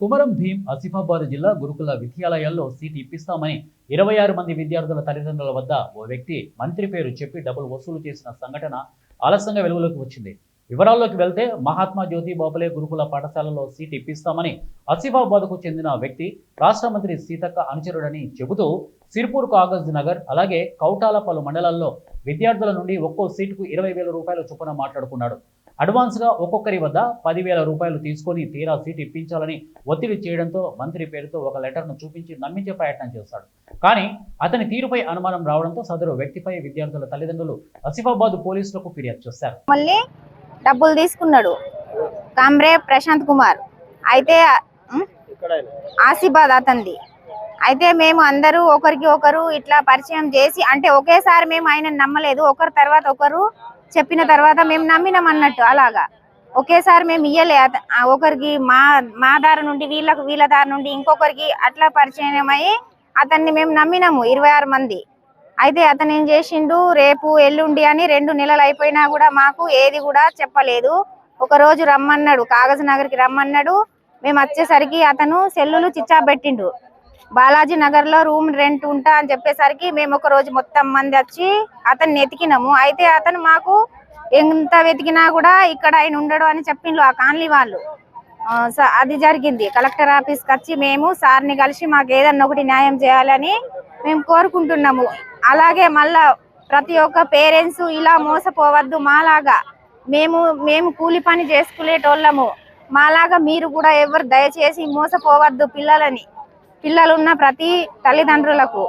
కుమరం భీం ఆసిఫాబాద్ జిల్లా గురుకుల విద్యాలయాల్లో సీట్ ఇప్పిస్తామని 26 మంది విద్యార్థుల తల్లిదండ్రుల వద్ద ఓ వ్యక్తి మంత్రి పేరు చెప్పి డబ్బులు వసూలు చేసిన సంఘటన ఆలస్యంగా వెలుగులోకి వచ్చింది. వివరాల్లోకి వెళ్తే మహాత్మా జ్యోతి బాపులే గురుకుల పాఠశాలలో సీట్ ఇప్పిస్తామని ఆసిఫాబాద్కు చెందిన వ్యక్తి రాష్ట్ర మంత్రి సీతక్క అనుచరుడని చెబుతూ సిర్పూర్ కాగజ్ నగర్ అలాగే కౌటాల పలు మండలాల్లో విద్యార్థుల నుండి ఒక్కో సీటుకు 20,000 రూపాయల చొప్పున మాట్లాడుకున్నాడు. అడ్వాన్స్గా ఒక్కొక్కరి వద్ద 10,000 రూపాయలు తీసుకొని తీరా సీట్ ఇప్పించాలని ఒత్తిడి చేయడంతో మంత్రి పేరుతో ఒక లెటర్ను చూపించి నమ్మించే ప్రయత్నం చేశాడు. కానీ అతని తీరుపై అనుమానం రావడంతో సదరు వ్యక్తిపై విద్యార్థుల తల్లిదండ్రులు ఆసిఫాబాద్ పోలీసులకు ఫిర్యాదు చేశారు. మళ్ళీ డబ్బులు తీసుకున్నాడు కామ్రే ప్రశాంత్ కుమార్ అయితే ఆసిఫాబాద్ అతనిది. అయితే మేము అందరూ ఒకరికి ఒకరు ఇట్లా పరిచయం చేసి అంటే ఒకేసారి మేము ఆయన నమ్మలేదు, ఒకరి తర్వాత ఒకరు చెప్పిన తర్వాత మేము నమ్మినాం అన్నట్టు. అలాగా ఒకేసారి మేము ఇయ్యలే, ఒకరికి మా దారి నుండి వీళ్ళ దారి నుండి ఇంకొకరికి అట్లా పరిచయం అయ్యి అతన్ని మేము నమ్మినాము 26 మంది. అయితే అతను ఏం చేసిండు, రేపు ఎల్లుండి అని 2 నెలలు అయిపోయినా కూడా మాకు ఏది కూడా చెప్పలేదు. ఒక రోజు రమ్మన్నాడు, కాగజ్ నగర్కి రమ్మన్నాడు. మేము వచ్చేసరికి అతను సెల్లులు చిచ్చా పెట్టిండు. బాలాజీ నగర్ లో రూమ్ రెంట్ ఉంటా అని చెప్పేసరికి మేము ఒక రోజు మొత్తం మంది వచ్చి అతన్ని వెతికినాము. అయితే అతను మాకు ఎంత వెతికినా కూడా ఇక్కడ ఆయన ఉండడు అని చెప్పిండ్రు ఆ కాలనీ వాళ్ళు. అది జరిగింది. కలెక్టర్ ఆఫీస్కి వచ్చి మేము సార్ని కలిసి మాకు ఏదన్నా ఒకటి న్యాయం చేయాలని మేము కోరుకుంటున్నాము. అలాగే మళ్ళా ప్రతి ఒక్క పేరెంట్స్ ఇలా మోసపోవద్దు. మాలాగా మేము కూలి పని చేసుకునేటోళ్ళము, మాలాగా మీరు కూడా ఎవరు దయచేసి మోసపోవద్దు పిల్లలున్న ప్రతి తల్లిదండ్రులకు.